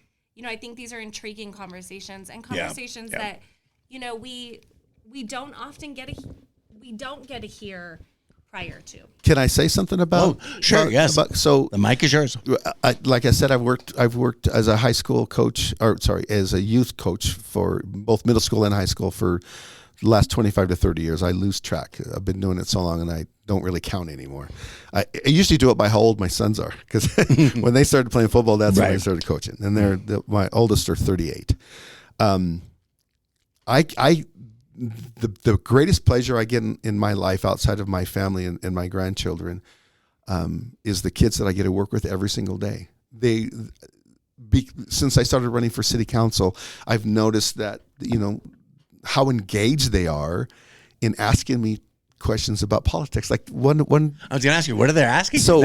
Speaker 3: I think these are intriguing conversations and conversations that, we don't often get to hear prior to.
Speaker 2: Can I say something about?
Speaker 1: Oh, sure. Yes.
Speaker 2: So
Speaker 1: the mic is yours.
Speaker 2: Like I said, I've worked as a high school coach, as a youth coach for both middle school and high school for the last 25 to 30 years. I lose track. I've been doing it so long, and I don't really count anymore. I usually do it by how old my sons are, because when they started playing football, that's when I started coaching, and my oldest are 38. The greatest pleasure I get in my life outside of my family and my grandchildren is the kids that I get to work with every single day. Since I started running for city council, I've noticed that, how engaged they are in asking me questions about politics. Like one
Speaker 1: I was going to ask you, what are they asking?
Speaker 2: So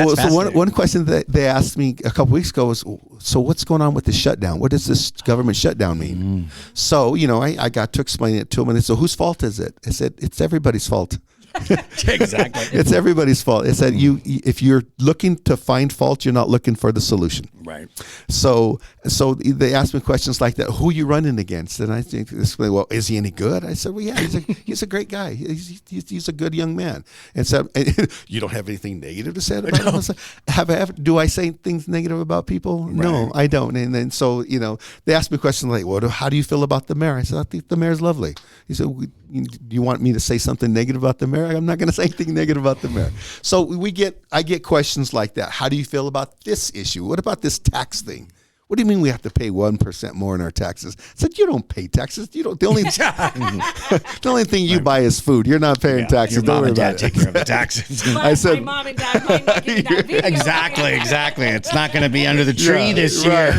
Speaker 2: one question that they asked me a couple weeks ago was, so what's going on with the shutdown? What does this government shutdown mean? So, I got to explain it to them, and they said, whose fault is it? I said, it's everybody's fault.
Speaker 1: Exactly.
Speaker 2: It's everybody's fault. It said if you're looking to find fault, you're not looking for the solution.
Speaker 1: Right.
Speaker 2: So they asked me questions like that. Who are you running against? And I think, well, is he any good? I said, well, yeah, he's a great guy. He's a good young man. And so you don't have anything negative to say about him? I said, do I say things negative about people? Right. No, I don't. And then so they asked me questions like, well, how do you feel about the mayor? I said, I think the mayor's lovely. He said, do you want me to say something negative about the mayor? I'm not going to say anything negative about the mayor. So I get questions like that. How do you feel about this issue? What about this tax thing? What do you mean we have to pay 1% more in our taxes? I said, you don't pay taxes. You don't. The only thing you buy is food. You're not paying taxes.
Speaker 1: Your mom and dad take care of the taxes.
Speaker 3: I said, my mom and dad might not give you that video.
Speaker 1: Exactly. It's not going to be under the tree this year.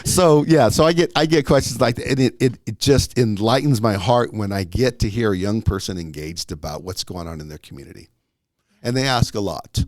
Speaker 2: So I get questions like that, and it just enlightens my heart when I get to hear a young person engaged about what's going on in their community, and they ask a lot.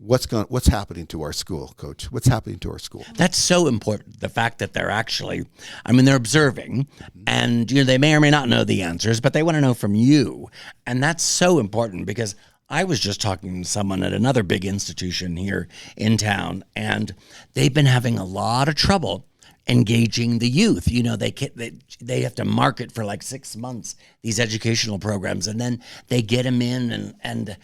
Speaker 2: What's happening to our school, Coach? What's happening to our school?
Speaker 1: That's so important. The fact that they're actually, they're observing, and they may or may not know the answers, but they want to know from you, and that's so important because I was just talking to someone at another big institution here in town, and they've been having a lot of trouble engaging the youth. They have to market for like 6 months, these educational programs, and then they get them in, and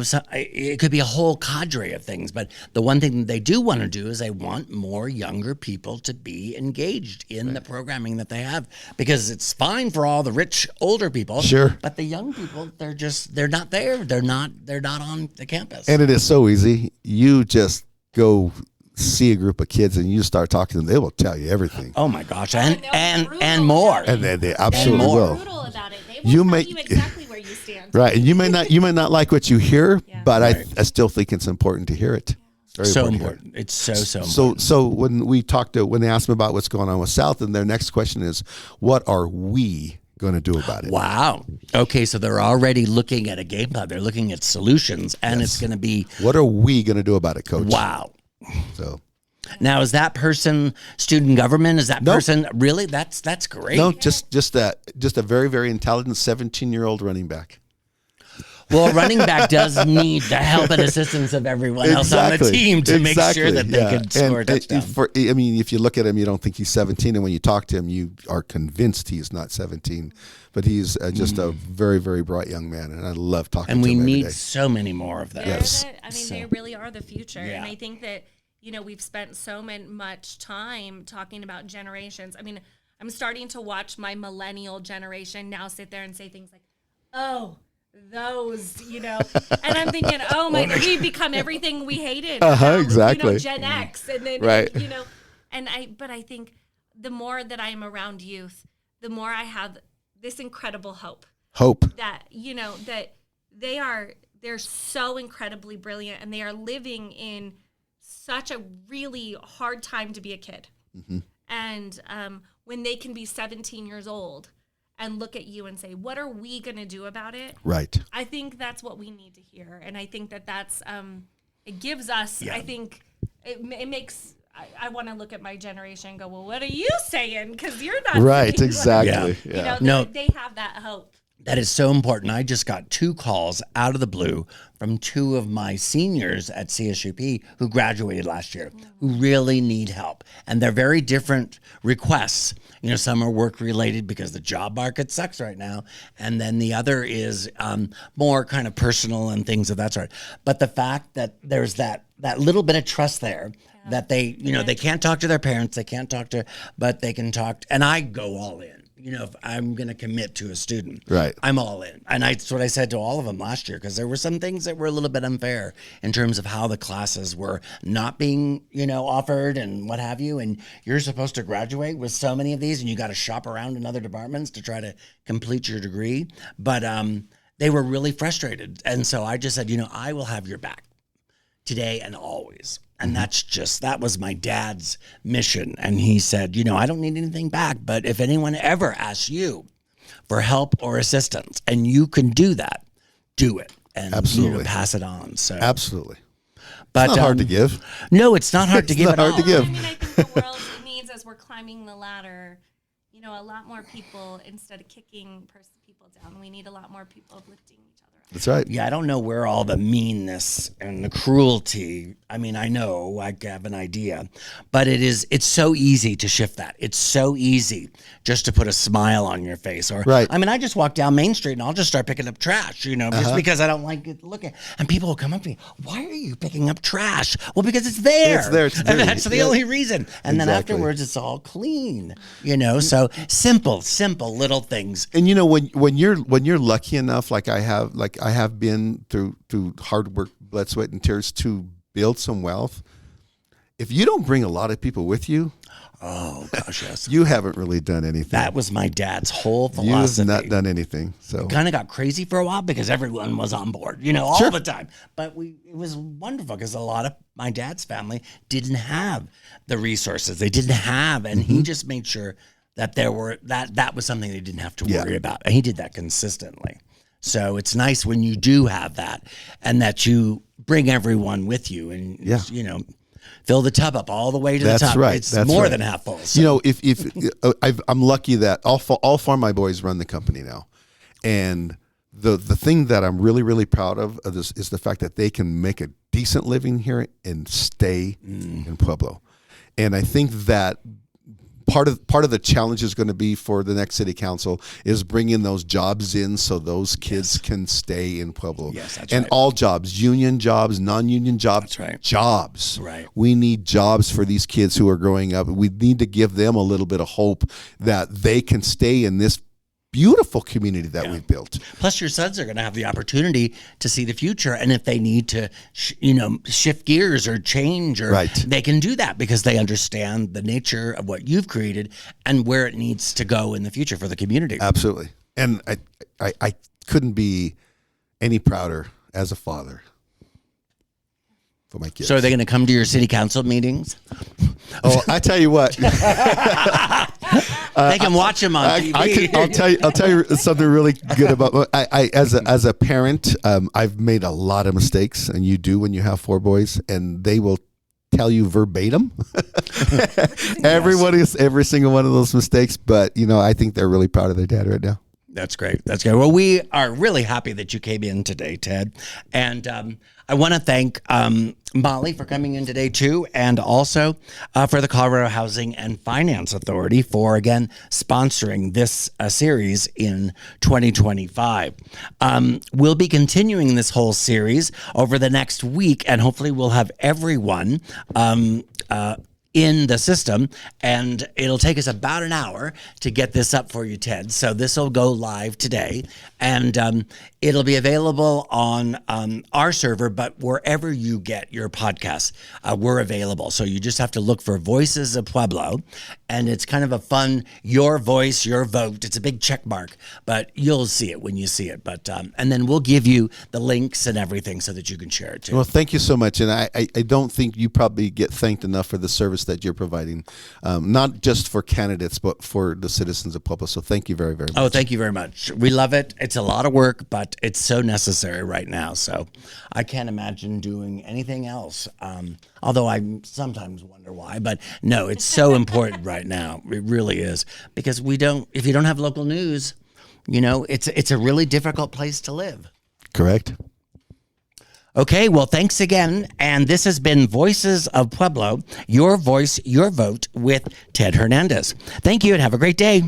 Speaker 1: so it could be a whole cadre of things. But the one thing that they do want to do is they want more younger people to be engaged in the programming that they have, because it's fine for all the rich older people.
Speaker 2: Sure.
Speaker 1: But the young people, they're not there. They're not on the campus.
Speaker 2: And it is so easy. You just go see a group of kids and you start talking to them, they will tell you everything.
Speaker 1: Oh my gosh, and more.
Speaker 2: And they absolutely will.
Speaker 3: Brutal about it. They will tell you exactly where you stand.
Speaker 2: Right, and you may not like what you hear, but I still think it's important to hear it. Very
Speaker 1: so important. It's so important.
Speaker 2: So when they asked me about what's going on with South, and their next question is, what are we going to do about it?
Speaker 1: Wow. Okay, so they're already looking at a game plan. They're looking at solutions, and it's going to be,
Speaker 2: what are we going to do about it, Coach?
Speaker 1: Wow.
Speaker 2: So
Speaker 1: now, is that person student government? Is that person really? That's great.
Speaker 2: No, just a very, very intelligent 17-year-old running back.
Speaker 1: Well, a running back does need the help and assistance of everyone else on the team to make sure that they can score a touchdown.
Speaker 2: If you look at him, you don't think he's 17, and when you talk to him, you are convinced he's not 17. But he's just a very, very bright young man, and I love talking to him every day.
Speaker 1: And we need so many more of them.
Speaker 2: Yes.
Speaker 3: They really are the future.
Speaker 1: Yeah.
Speaker 3: And I think that, we've spent so much time talking about generations. I mean, I'm starting to watch my millennial generation now sit there and say things like, oh, those, and I'm thinking, oh my, we've become everything we hated.
Speaker 2: Exactly.
Speaker 3: Gen X. And then,
Speaker 2: right.
Speaker 3: But I think the more that I'm around youth, the more I have this incredible hope that, that they're so incredibly brilliant, and they are living in such a really hard time to be a kid.
Speaker 2: Mm-hmm.
Speaker 3: And when they can be 17 years old and look at you and say, what are we going to do about it?
Speaker 2: Right.
Speaker 3: I think that's what we need to hear. And I think that's, it gives us, I think it makes, I want to look at my generation and go, well, what are you saying? Because you're not
Speaker 2: right. Exactly.
Speaker 3: They have that hope.
Speaker 1: That is so important. I just got 2 calls out of the blue from 2 of my seniors at CSUP who graduated last year, who really need help. And they're very different requests. Some are work related because the job market sucks right now. And then the other is more kind of personal and things of that sort. But the fact that there's that little bit of trust there, that they, they can't talk to their parents, but they can talk. And I go all in. If I'm going to commit to a student,
Speaker 2: right,
Speaker 1: I'm all in. And that's what I said to all of them last year, because there were some things that were a little bit unfair in terms of how the classes were not being, offered and what have you. And you're supposed to graduate with so many of these, and you got to shop around in other departments to try to complete your degree. But they were really frustrated. And so I just said, I will have your back today and always. And that was my dad's mission. And he said, I don't need anything back, but if anyone ever asks you for help or assistance and you can do that, do it. And
Speaker 2: absolutely
Speaker 1: pass it on. So
Speaker 2: absolutely.
Speaker 1: But
Speaker 2: it's not hard to give.
Speaker 1: No, it's not hard to give at all.
Speaker 3: I think the world needs, as we're climbing the ladder, a lot more people, instead of kicking people down, we need a lot more people uplifting each other up.
Speaker 2: That's right.
Speaker 1: Yeah, I don't know where all the meanness and the cruelty, I know, I have an idea, but it's so easy to shift that. It's so easy just to put a smile on your face. Or,
Speaker 2: right.
Speaker 1: I just walk down Main Street and I'll just start picking up trash, just because I don't like it looking. And people will come up to me, why are you picking up trash? Well, because it's there.
Speaker 2: It's there.
Speaker 1: And that's the only reason. And then afterwards, it's all clean, so simple little things.
Speaker 2: And when you're lucky enough, like I have been through hard work, blood, sweat, and tears to build some wealth, if you don't bring a lot of people with you,
Speaker 1: oh gosh, yes,
Speaker 2: you haven't really done anything.
Speaker 1: That was my dad's whole philosophy.
Speaker 2: You've not done anything. So
Speaker 1: kind of got crazy for a while because everyone was on board, all the time. But it was wonderful because a lot of my dad's family didn't have the resources. They didn't have, and he just made sure that that was something they didn't have to worry about. And he did that consistently. So it's nice when you do have that, and that you bring everyone with you, and fill the tub up all the way to the top.
Speaker 2: That's right.
Speaker 1: It's more than half full.
Speaker 2: So. If I'm lucky that all 4 of my boys run the company now, and the thing that I'm really, really proud of this is the fact that they can make a decent living here and stay in Pueblo. And I think that part of the challenge is going to be for the next city council is bringing those jobs in so those kids can stay in Pueblo.
Speaker 1: Yes, that's
Speaker 2: and
Speaker 1: right.
Speaker 2: all jobs, union jobs, non-union jobs,
Speaker 1: That's right.
Speaker 2: jobs.
Speaker 1: Right.
Speaker 2: We need jobs for these kids who are growing up. We need to give them a little bit of hope that they can stay in this beautiful community that we've built.
Speaker 1: Plus, your sons are going to have the opportunity to see the future, and if they need to, shift gears or change, or they can do that because they understand the nature of what you've created and where it needs to go in the future for the community.
Speaker 2: Absolutely, and I couldn't be any prouder as a father for my kids.
Speaker 1: So, are they going to come to your city council meetings?
Speaker 2: Oh, I tell you what.
Speaker 1: They can watch them on TV.
Speaker 2: I'll tell you something really good about. I as a parent, I've made a lot of mistakes, and you do when you have 4 boys, and they will tell you verbatim every single one of those mistakes. But I think they're really proud of their dad right now.
Speaker 1: That's great. That's great. Well, we are really happy that you came in today, Ted. And I want to thank Molly for coming in today, too, and also for the Colorado Housing and Finance Authority for, again, sponsoring this series in 2025. We'll be continuing this whole series over the next week, and hopefully we'll have everyone in the system, and it'll take us about an hour to get this up for you, Ted. So this will go live today, and it'll be available on our server, but wherever you get your podcasts, we're available. So you just have to look for Voices of Pueblo, and it's kind of a fun, your voice, your vote. It's a big check mark, but you'll see it when you see it. But and then we'll give you the links and everything so that you can share it too.
Speaker 2: Well, thank you so much, and I don't think you probably get thanked enough for the service that you're providing, not just for candidates, but for the citizens of Pueblo. So thank you very, very much.
Speaker 1: Oh, thank you very much. We love it. It's a lot of work, but it's so necessary right now. So I can't imagine doing anything else. Although I sometimes wonder why, but no, it's so important right now. It really is, because if you don't have local news, it's a really difficult place to live.
Speaker 2: Correct.
Speaker 1: Okay, well, thanks again. And this has been Voices of Pueblo, your voice, your vote with Ted Hernandez. Thank you and have a great day.